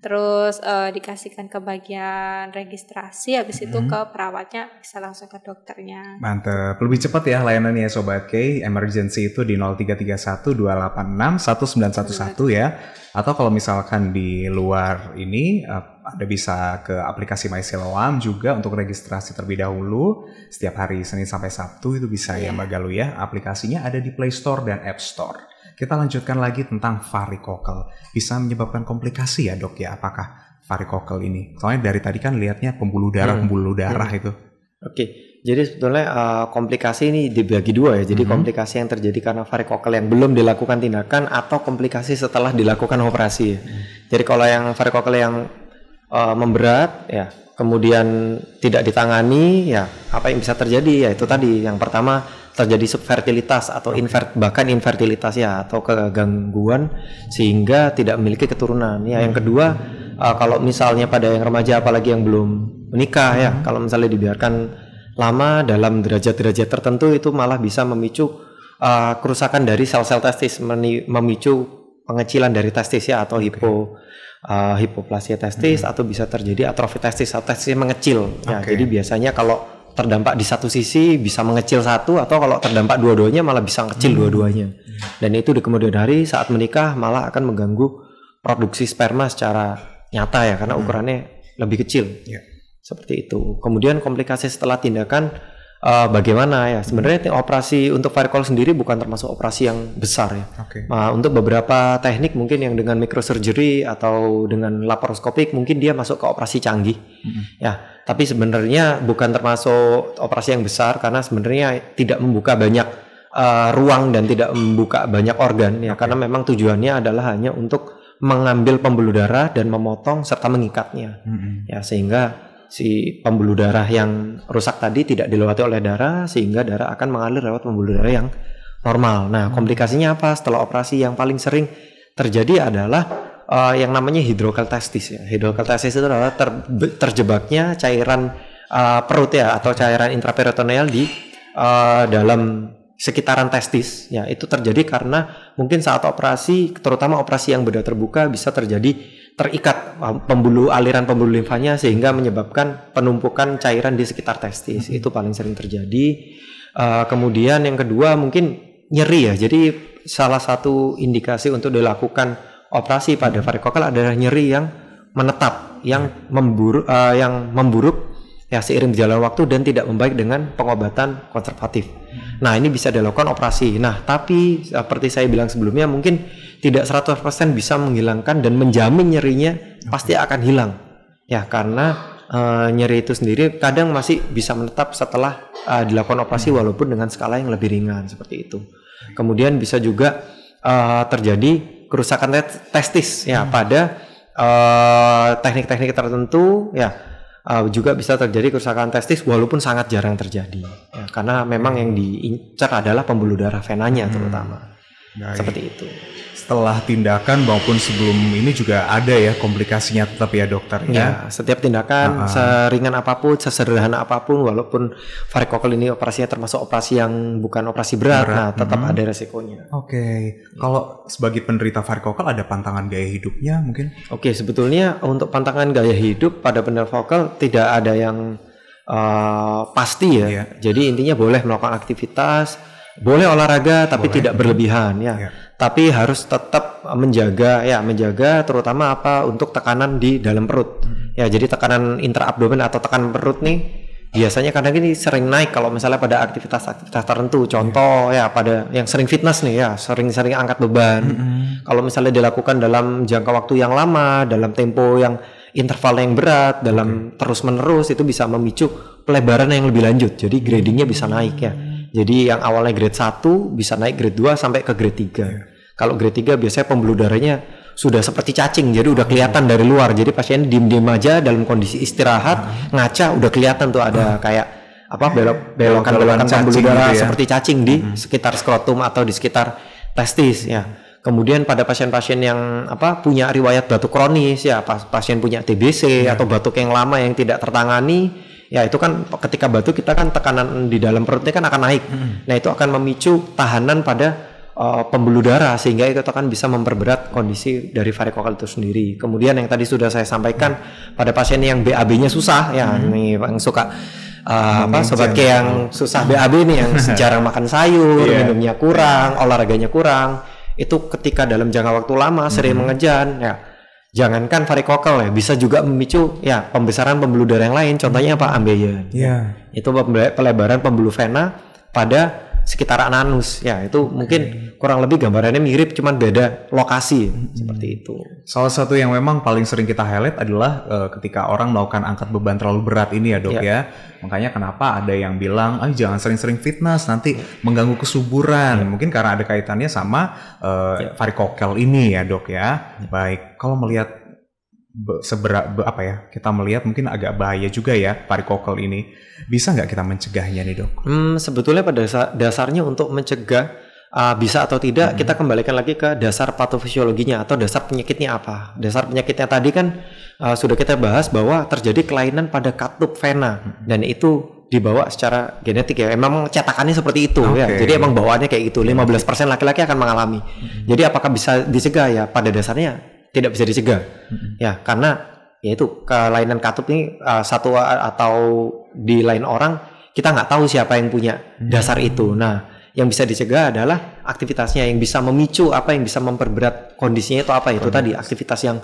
Terus dikasihkan ke bagian registrasi, habis itu ke perawatnya bisa langsung ke dokternya. Mantep, lebih cepat ya layanannya Sobat K. Emergency itu di 0331 286 1911 ya. Atau kalau misalkan di luar ini Anda bisa ke aplikasi My Siloam juga untuk registrasi terlebih dahulu. Setiap hari Senin sampai Sabtu itu bisa ya Mbak Galuh ya. Aplikasinya ada di Play Store dan App Store. Kita lanjutkan lagi tentang varikokel. Bisa menyebabkan komplikasi ya dok ya? Apakah varikokel ini? Soalnya dari tadi kan lihatnya pembuluh darah itu. Oke. Jadi sebetulnya komplikasi ini dibagi dua ya. Jadi komplikasi yang terjadi karena varikokel yang belum dilakukan tindakan atau komplikasi setelah dilakukan operasi. Jadi kalau yang varikokel yang memberat ya, kemudian tidak ditangani ya, apa yang bisa terjadi ya itu tadi. Yang pertama terjadi subfertilitas atau bahkan infertilitas ya, atau kegangguan sehingga tidak memiliki keturunan ya. Yang kedua kalau misalnya pada yang remaja apalagi yang belum menikah ya, kalau misalnya dibiarkan lama dalam derajat-derajat tertentu itu malah bisa memicu kerusakan dari sel-sel testis, memicu pengecilan dari testis ya, atau hipoplasia testis, atau bisa terjadi atrofi testis atau testis mengecil ya. Jadi biasanya kalau terdampak di satu sisi bisa mengecil satu, atau kalau terdampak dua-duanya malah bisa mengecil dua-duanya. Dan itu di kemudian hari saat menikah malah akan mengganggu produksi sperma secara nyata ya, karena ukurannya lebih kecil. Seperti itu. Kemudian komplikasi setelah tindakan bagaimana ya? Sebenarnya operasi untuk varikokel sendiri bukan termasuk operasi yang besar ya. Nah, untuk beberapa teknik mungkin yang dengan microsurgery atau dengan laparoskopik mungkin dia masuk ke operasi canggih. Ya, tapi sebenarnya bukan termasuk operasi yang besar karena sebenarnya tidak membuka banyak ruang dan tidak membuka banyak organ ya, karena memang tujuannya adalah hanya untuk mengambil pembuluh darah dan memotong serta mengikatnya. Ya, sehingga si pembuluh darah yang rusak tadi tidak dilewati oleh darah, sehingga darah akan mengalir lewat pembuluh darah yang normal. Nah, komplikasinya apa setelah operasi? Yang paling sering terjadi adalah yang namanya hidrokeltestis ya. Hidrokeltestis itu adalah terjebaknya cairan perut ya, atau cairan intraperitoneal di dalam sekitaran testis ya. Itu terjadi karena mungkin saat operasi, terutama operasi yang bedah terbuka, bisa terjadi terikat aliran pembuluh limfanya sehingga menyebabkan penumpukan cairan di sekitar testis. Itu paling sering terjadi. Kemudian yang kedua mungkin nyeri ya. Jadi salah satu indikasi untuk dilakukan operasi pada varikokel adalah nyeri yang menetap, yang memburuk ya seiring berjalan waktu dan tidak membaik dengan pengobatan konservatif. Nah, ini bisa dilakukan operasi. Nah, tapi seperti saya bilang sebelumnya, mungkin tidak 100% bisa menghilangkan dan menjamin nyerinya pasti akan hilang. Ya, karena nyeri itu sendiri kadang masih bisa menetap setelah dilakukan operasi walaupun dengan skala yang lebih ringan seperti itu. Kemudian bisa juga terjadi kerusakan testis ya pada teknik-teknik tertentu ya. Juga bisa terjadi kerusakan testis walaupun sangat jarang terjadi ya, karena memang yang diincar adalah pembuluh darah venanya terutama. Seperti itu. Setelah tindakan maupun sebelum ini juga ada ya komplikasinya tetap ya dokter ya. Ya, setiap tindakan seringan apapun, sesederhana apapun, walaupun varikokel ini operasinya termasuk operasi yang bukan operasi berat. Nah tetap ada resikonya. Kalau sebagai penderita varikokel ada pantangan gaya hidupnya mungkin? Sebetulnya untuk pantangan gaya hidup pada penderita varikokel tidak ada yang pasti ya. Jadi intinya boleh melakukan aktivitas, boleh olahraga, tapi tidak berlebihan ya. tapi harus tetap menjaga terutama untuk tekanan di dalam perut. Ya, jadi tekanan intraabdomen atau tekanan perut nih biasanya kadang ini sering naik kalau misalnya pada aktivitas tertentu. Contoh ya pada yang sering fitness nih ya, sering-sering angkat beban. Kalau misalnya dilakukan dalam jangka waktu yang lama, dalam tempo yang interval yang berat, dalam terus-menerus, itu bisa memicu pelebaran yang lebih lanjut. Jadi gradingnya bisa naik ya. Jadi yang awalnya grade 1 bisa naik grade 2 sampai ke grade 3. Kalau grade 3 biasanya pembuluh darahnya sudah seperti cacing, jadi udah kelihatan dari luar. Jadi pasien diem-diem aja dalam kondisi istirahat, ngaca udah kelihatan tuh ada kayak belokan pembuluh darah gitu ya, seperti cacing di sekitar skrotum atau di sekitar testis ya. Kemudian pada pasien-pasien yang punya riwayat batuk kronis ya, pasien punya TBC atau batuk yang lama yang tidak tertangani, ya itu kan ketika batuk kita kan tekanan di dalam perutnya kan akan naik. Nah, itu akan memicu tahanan pada pembuluh darah sehingga itu akan bisa memperberat kondisi dari varikokal itu sendiri. Kemudian yang tadi sudah saya sampaikan pada pasien yang BAB-nya susah ya, nih yang suka sobat kayak yang susah BAB nih, yang jarang makan sayur, minumnya kurang, olahraganya kurang, itu ketika dalam jangka waktu lama sering mengejan ya, jangankan varikokal ya, bisa juga memicu ya pembesaran pembuluh darah yang lain. Contohnya ambeien. Itu pelebaran pembuluh vena pada sekitar anus ya, itu mungkin kurang lebih gambarannya mirip, cuman beda lokasi seperti itu. Salah satu yang memang paling sering kita highlight adalah ketika orang melakukan angkat beban terlalu berat ini ya dok ya. Makanya kenapa ada yang bilang jangan sering-sering fitness, nanti mengganggu kesuburan. Mungkin karena ada kaitannya sama varikokal ini ya dok ya. Baik, kalau melihat kita melihat mungkin agak bahaya juga ya varikokal ini, bisa nggak kita mencegahnya nih dok? Sebetulnya pada dasarnya untuk mencegah bisa atau tidak, kita kembalikan lagi ke dasar patofisiologinya atau dasar penyakitnya apa. Dasar penyakitnya tadi kan sudah kita bahas bahwa terjadi kelainan pada katup vena, dan itu dibawa secara genetik ya, memang cetakannya seperti itu ya. Jadi emang bawaannya kayak gitu, 15% laki-laki akan mengalami. Jadi apakah bisa dicegah ya? Pada dasarnya tidak bisa dicegah ya, karena yaitu kelainan katup ini satu atau di lain orang kita nggak tahu siapa yang punya dasar itu. Nah, yang bisa dicegah adalah aktivitasnya yang bisa memicu yang bisa memperberat kondisinya itu apa? Itu tadi aktivitas yang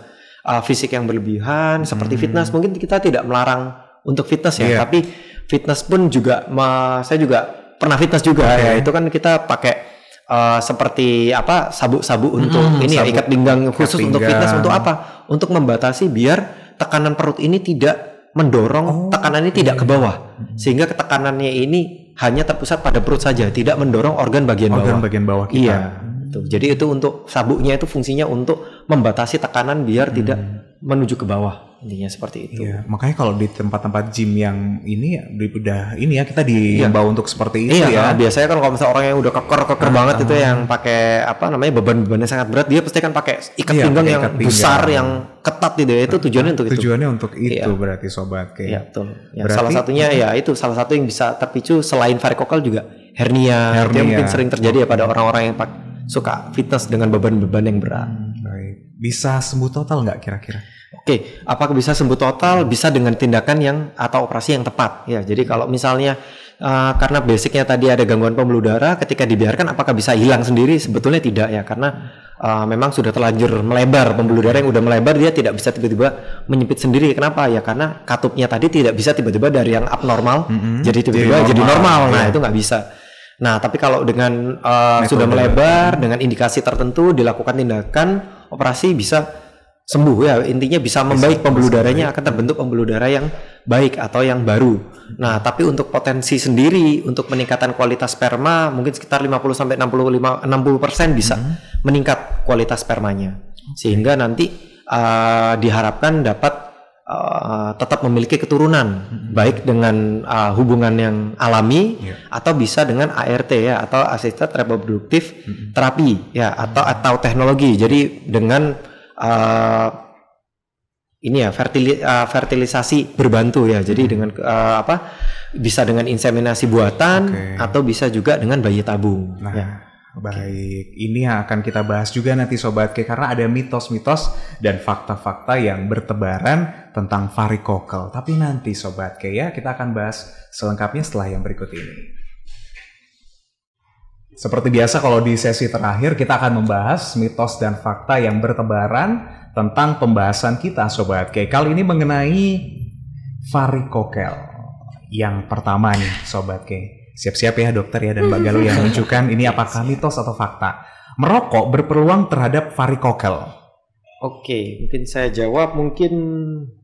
fisik yang berlebihan seperti fitness. Mungkin kita tidak melarang untuk fitness ya, tapi fitness pun juga saya juga pernah fitness juga ya. Itu kan kita pakai seperti sabuk-sabuk untuk ini ya, ikat pinggang khusus untuk fitness. Untuk apa? Untuk membatasi biar tekanan perut ini tidak mendorong tekanan ini tidak ke bawah, sehingga ketekanannya ini hanya terpusat pada perut saja, tidak mendorong organ bagian bawah kita. Iya, jadi itu untuk sabuknya itu fungsinya untuk membatasi tekanan biar tidak menuju ke bawah. Intinya seperti itu. Iya, makanya kalau di tempat-tempat gym yang ini udah ini ya, kita diimbau untuk seperti itu ya. Biasanya kan kalau misalnya orang yang udah keker banget itu yang pakai beban-bebannya sangat berat, dia pasti kan pakai ikat pinggang yang besar, yang ketat gitu ya. Itu tujuannya untuk itu. Tujuannya untuk itu berarti sobat. Iya, betul. Ya, berarti, salah satunya ya itu salah satu yang bisa terpicu selain varikokal juga hernia. Itu yang mungkin sering terjadi ya pada orang-orang yang suka fitness dengan beban-beban yang berat. Baik. Bisa sembuh total nggak kira-kira? Oke, apakah bisa sembuh total? Bisa dengan tindakan atau operasi yang tepat. Ya, jadi kalau misalnya karena basicnya tadi ada gangguan pembuluh darah, ketika dibiarkan apakah bisa hilang sendiri? Sebetulnya tidak ya, karena memang sudah terlanjur melebar, pembuluh darah yang udah melebar dia tidak bisa tiba-tiba menyempit sendiri. Kenapa? Ya karena katupnya tadi tidak bisa tiba-tiba dari yang abnormal jadi tiba-tiba jadi normal. Nah, itu nggak bisa. Nah, tapi kalau dengan sudah melebar dengan indikasi tertentu dilakukan tindakan operasi bisa sembuh ya, intinya bisa membaik pembuluh darahnya, akan terbentuk pembuluh darah yang baik atau yang baru. Nah, tapi untuk potensi sendiri untuk peningkatan kualitas sperma mungkin sekitar 50-60% bisa meningkat kualitas spermanya, sehingga nanti diharapkan dapat tetap memiliki keturunan baik dengan hubungan yang alami atau bisa dengan ART ya, atau assisted reproductive terapi ya, atau teknologi. Jadi dengan fertilisasi berbantu ya. Jadi dengan bisa dengan inseminasi buatan atau bisa juga dengan bayi tabung. Nah, ya. Baik, ini yang akan kita bahas juga nanti Sobat K, karena ada mitos-mitos dan fakta-fakta yang bertebaran tentang varikokal. Tapi nanti Sobat K ya, kita akan bahas selengkapnya setelah yang berikut ini. Seperti biasa kalau di sesi terakhir kita akan membahas mitos dan fakta yang bertebaran tentang pembahasan kita Sobat K. Kali ini mengenai varikokel. Yang pertama nih Sobat K. Siap-siap ya dokter ya dan Mbak Galuh yang menunjukkan ini apakah mitos atau fakta. Merokok berpeluang terhadap varikokel. Oke, mungkin saya jawab mungkin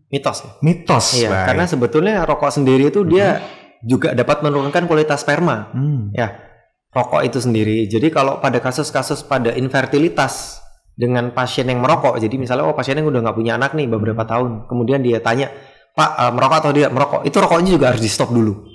mitos ya. Mitos. Iya, karena sebetulnya rokok sendiri itu dia juga dapat menurunkan kualitas sperma. Ya. Rokok itu sendiri. Jadi kalau pada kasus-kasus pada infertilitas dengan pasien yang merokok, jadi misalnya pasiennya udah nggak punya anak nih beberapa tahun, kemudian dia tanya, Pak merokok atau tidak merokok? Itu rokoknya juga harus di stop dulu.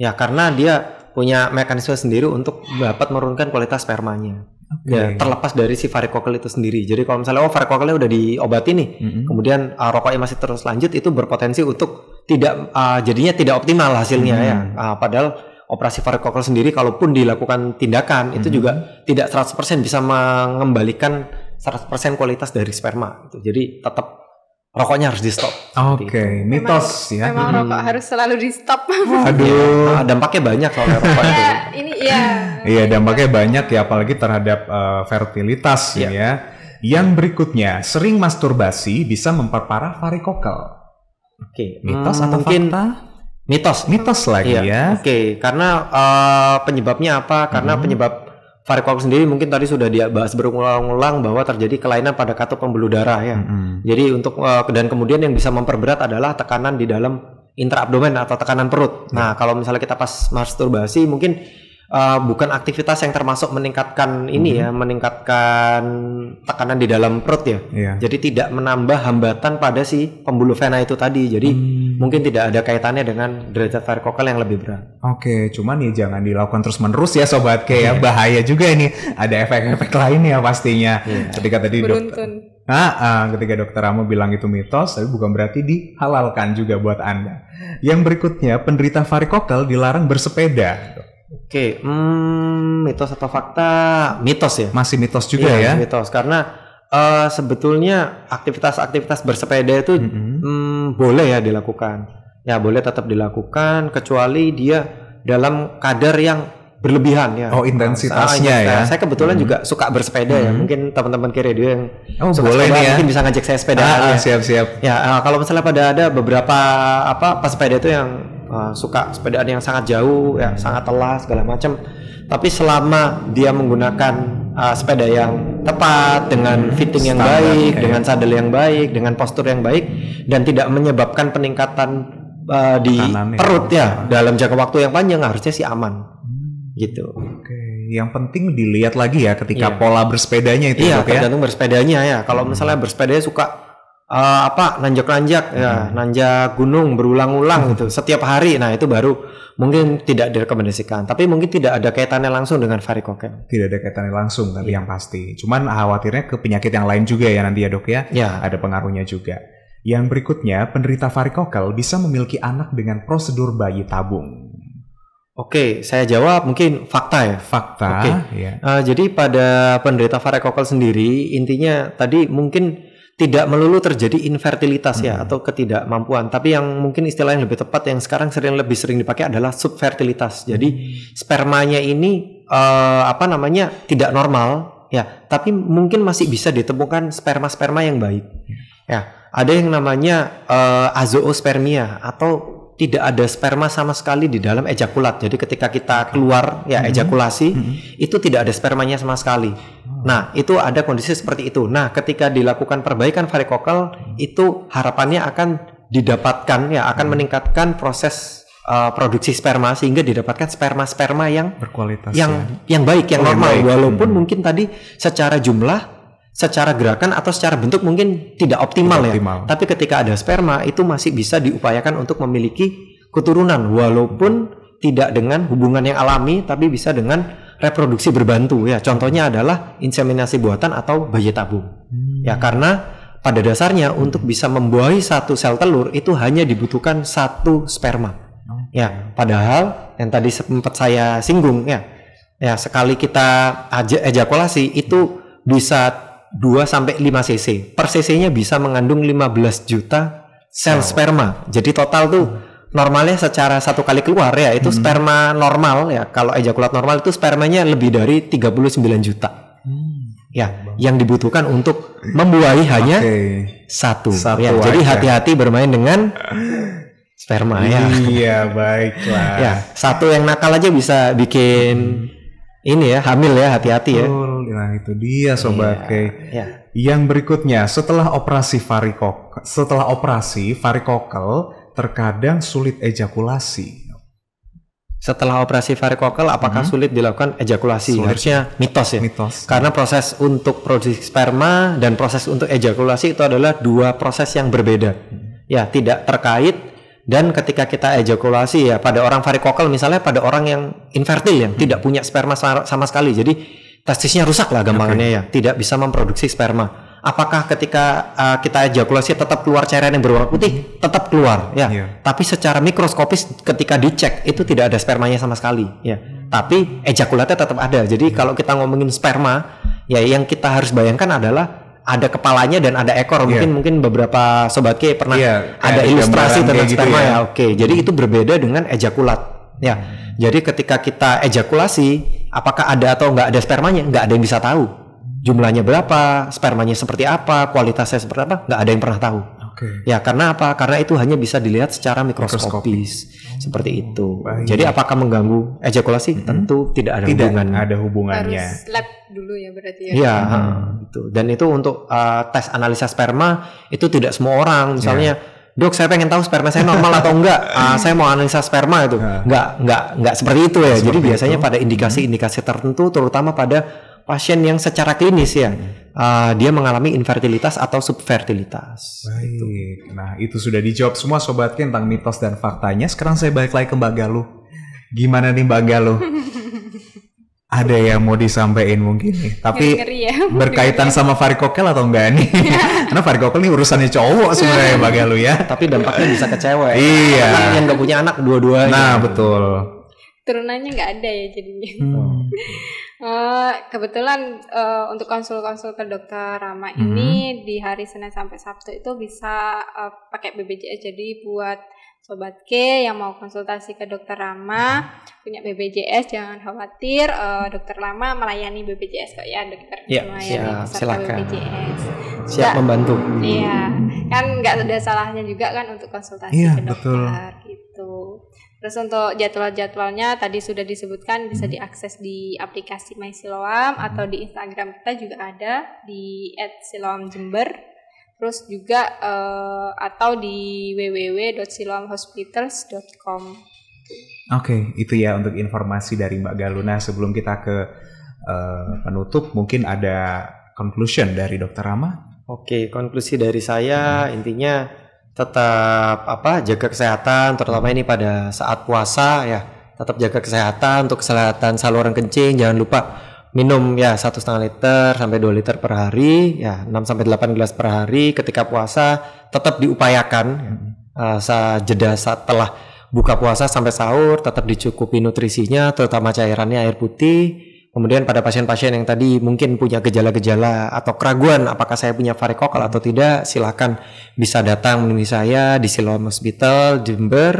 Ya karena dia punya mekanisme sendiri untuk dapat menurunkan kualitas spermanya. Ya, terlepas dari si varikokel itu sendiri. Jadi kalau misalnya varikokelnya udah diobati nih, kemudian rokoknya masih terus lanjut, itu berpotensi untuk tidak jadinya tidak optimal hasilnya ya. Padahal operasi varikokel sendiri kalaupun dilakukan tindakan itu juga tidak 100% bisa mengembalikan 100% kualitas dari sperma gitu. Jadi tetap rokoknya harus di stop. Oke, mitos ya. Memang rokok harus selalu di stop. Aduh, dampaknya banyak soalnya rokok itu. Iya, dampaknya banyak ya apalagi terhadap fertilitas ya. Yang berikutnya, sering masturbasi bisa memperparah varikokel. Oke, mitos atau mungkin fakta? Mitos lagi ya. Oke, karena penyebabnya apa? Karena penyebab varikokel sendiri mungkin tadi sudah dibahas berulang-ulang bahwa terjadi kelainan pada katup pembuluh darah ya. Jadi untuk dan kemudian yang bisa memperberat adalah tekanan di dalam intraabdomen atau tekanan perut. Nah, kalau misalnya kita pas masturbasi mungkin bukan aktivitas yang termasuk meningkatkan ini ya, meningkatkan tekanan di dalam perut ya. Jadi tidak menambah hambatan pada si pembuluh vena itu tadi. Jadi mungkin tidak ada kaitannya dengan derajat varikokel yang lebih berat. Oke, cuman ya jangan dilakukan terus-menerus ya Sobat K ya. Bahaya juga ini. Ada efek-efek lain ya pastinya. Ketika tadi ketika dokter Ramo bilang itu mitos, tapi bukan berarti dihalalkan juga buat Anda. Yang berikutnya, penderita varikokel dilarang bersepeda. Oke, mitos atau fakta? Mitos ya. Masih mitos juga ya. Mitos karena sebetulnya aktivitas-aktivitas bersepeda itu boleh ya dilakukan. Ya boleh tetap dilakukan kecuali dia dalam kadar yang berlebihan ya. Oh, intensitasnya ya. Saya kebetulan juga suka bersepeda ya. Mungkin teman-teman kiri dia yang suka boleh sepeda, ya. Mungkin bisa ngajak saya sepedaan. Siap-siap. Ya, kalau misalnya ada beberapa pesepeda itu yang suka sepedaan yang sangat jauh ya, sangat telas segala macam. Tapi selama dia menggunakan sepeda yang tepat dengan fitting yang baik, dengan sadel yang baik, dengan postur yang baik dan tidak menyebabkan peningkatan di perut ya dalam jangka waktu yang panjang, harusnya sih aman. Gitu. Oke, yang penting dilihat lagi ya ketika pola bersepedanya itu ya. Tergantung bersepedanya ya. Kalau misalnya bersepedanya suka nanjak-nanjak ya, nanjak gunung berulang-ulang gitu setiap hari, nah itu baru mungkin tidak direkomendasikan. Tapi mungkin tidak ada kaitannya langsung dengan varikokel. Tidak ada kaitannya langsung tapi yang pasti. Cuman khawatirnya ke penyakit yang lain juga ya nanti ya dok ya. Ada pengaruhnya juga. Yang berikutnya, penderita varikokel bisa memiliki anak dengan prosedur bayi tabung. Oke, saya jawab mungkin fakta ya. Fakta. Jadi pada penderita varikokel sendiri intinya tadi mungkin tidak melulu terjadi infertilitas ya atau ketidakmampuan, tapi yang mungkin istilah yang lebih tepat yang sekarang lebih sering dipakai adalah subfertilitas. Jadi spermanya ini tidak normal ya, tapi mungkin masih bisa ditemukan sperma yang baik. Ya, ada yang namanya azoospermia atau tidak ada sperma sama sekali di dalam ejakulat. Jadi ketika kita keluar ya ejakulasi itu tidak ada spermanya sama sekali. Nah, itu ada kondisi seperti itu. Nah, ketika dilakukan perbaikan varikokel itu harapannya akan didapatkan ya, akan meningkatkan proses produksi sperma sehingga didapatkan sperma yang berkualitas yang baik, yang normal. Walaupun mungkin tadi secara jumlah, secara gerakan atau secara bentuk mungkin tidak optimal. Tapi ketika ada sperma itu masih bisa diupayakan untuk memiliki keturunan walaupun tidak dengan hubungan yang alami tapi bisa dengan reproduksi berbantu ya. Contohnya adalah inseminasi buatan atau bayi tabung. Ya, karena pada dasarnya untuk bisa membuahi satu sel telur itu hanya dibutuhkan satu sperma. Ya, padahal yang tadi sempat saya singgung ya sekali kita ejakulasi itu bisa 2 sampai 5 cc. Per cc-nya bisa mengandung 15 juta sel sperma. Jadi total tuh normalnya secara satu kali keluar ya itu sperma normal ya. Kalau ejakulat normal itu spermanya lebih dari 39 juta. Ya, yang dibutuhkan untuk membuahi hanya satu ya. Jadi hati-hati bermain dengan sperma ya. Iya, baiklah. Ya, satu yang nakal aja bisa bikin ini ya, hamil ya, hati-hati ya. Nah, itu dia Sobat K. Yang berikutnya, setelah operasi varikokel terkadang sulit ejakulasi. Setelah operasi varikokel apakah sulit dilakukan ejakulasi? Harusnya mitos ya. Karena proses untuk produksi sperma dan proses untuk ejakulasi itu adalah dua proses yang berbeda. Ya, tidak terkait. Dan ketika kita ejakulasi ya pada orang varikokel misalnya pada orang yang infertil yang tidak punya sperma sama sekali. Jadi testisnya rusak lah gampangannya ya, tidak bisa memproduksi sperma. Apakah ketika kita ejakulasi tetap keluar cairan yang berwarna putih? Tetap keluar ya. Tapi secara mikroskopis ketika dicek itu tidak ada spermanya sama sekali ya. Tapi ejakulatnya tetap ada. Jadi kalau kita ngomongin sperma ya yang kita harus bayangkan adalah ada kepalanya dan ada ekor. Mungkin beberapa Sobat K pernah ada ilustrasi tentang sperma gitu ya. Oke, jadi itu berbeda dengan ejakulat ya. Jadi ketika kita ejakulasi apakah ada atau nggak ada spermanya, nggak ada yang bisa tahu. Jumlahnya berapa, spermanya seperti apa, kualitasnya seperti apa, nggak ada yang pernah tahu. Ya karena apa? Karena itu hanya bisa dilihat secara mikroskopis seperti itu. Jadi apakah mengganggu ejakulasi? Tentu tidak ada hubungan. Ada hubungannya. Harus lab dulu ya berarti ya. Iya, gitu. Dan itu untuk tes analisa sperma itu tidak semua orang. Misalnya, dok saya pengen tahu sperma saya normal atau enggak. Saya mau analisa sperma itu. Enggak seperti itu ya. Jadi biasanya pada indikasi-indikasi tertentu, terutama pada pasien yang secara klinis ya dia mengalami infertilitas atau subfertilitas. Baik, nah itu sudah dijawab semua Sobat K tentang mitos dan faktanya. Sekarang saya balik lagi ke Mbak Galuh. Gimana nih Mbak Galuh? Ada yang mau disampaikan mungkin nih, tapi berkaitan sama varikokel atau enggak nih? Karena varikokel nih urusannya cowok sebenarnya Mbak Galuh ya. Tapi dampaknya bisa ke cewek. Iya. Yang nggak punya anak dua-duanya. Nah betul. Turunannya nggak ada ya jadinya. Kebetulan untuk konsul-konsul ke Dokter Rama ini di hari Senin sampai Sabtu itu bisa pakai BPJS. Jadi buat Sobat K yang mau konsultasi ke Dokter Rama punya BPJS jangan khawatir, Dokter Rama melayani BPJS kok ya dokter. Melayani silakan. BPJS. Siap membantu. Iya, kan nggak ada salahnya juga kan untuk konsultasi ke dokter gitu. Terus untuk jadwal-jadwalnya tadi sudah disebutkan bisa diakses di aplikasi MySiloam atau di Instagram kita juga ada di @siloamjember. Terus juga atau di www.siloamhospitals.com. Oke, itu ya untuk informasi dari Mbak Galuna. Sebelum kita ke penutup, mungkin ada conclusion dari Dokter Rama? Oke, konklusi dari saya intinya tetap jaga kesehatan, terutama ini pada saat puasa ya. Tetap jaga kesehatan untuk kesehatan saluran kencing. Jangan lupa minum ya 1,5 liter sampai 2 liter per hari ya, 6 sampai 8 gelas per hari. Ketika puasa tetap diupayakan jeda setelah buka puasa sampai sahur tetap dicukupi nutrisinya, terutama cairannya air putih. Kemudian pada pasien-pasien yang tadi mungkin punya gejala-gejala atau keraguan apakah saya punya varikokel atau tidak, silakan bisa datang menemui saya di Siloam Hospital Jember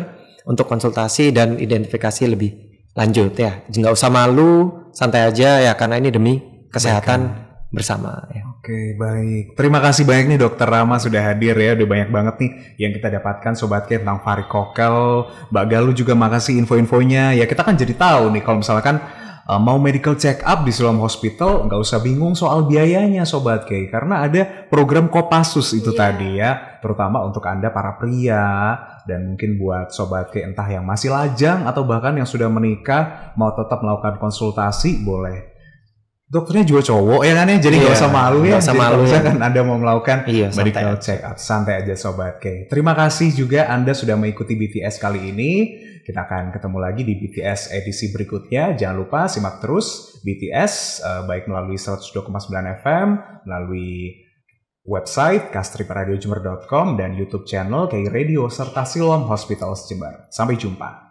untuk konsultasi dan identifikasi lebih lanjut ya. Nggak usah malu, santai aja ya karena ini demi kesehatan bersama ya. Oke, baik. Terima kasih banyak nih Dokter Rama sudah hadir ya. Udah banyak banget nih yang kita dapatkan Sobat K tentang varikokel. Mbak Galuh juga makasih info-infonya. Ya kita kan jadi tahu nih kalau misalkan mau medical check up di Siloam Hospital, nggak usah bingung soal biayanya Sobat K, karena ada program Kopassus itu tadi ya, terutama untuk Anda para pria dan mungkin buat Sobat K entah yang masih lajang atau bahkan yang sudah menikah mau tetap melakukan konsultasi boleh. Dokternya juga cowok ya kan ya, jadi nggak usah malu ya. Nggak usah malu ya. Kan Anda mau melakukan medical check up, santai aja Sobat K. Terima kasih juga Anda sudah mengikuti BTS kali ini. Kita akan ketemu lagi di BTS edisi berikutnya. Jangan lupa simak terus BTS baik melalui 102,9 FM, melalui website kastriparadiojember.com dan YouTube channel KI Radio serta Siloam Hospitals Jember. Sampai jumpa.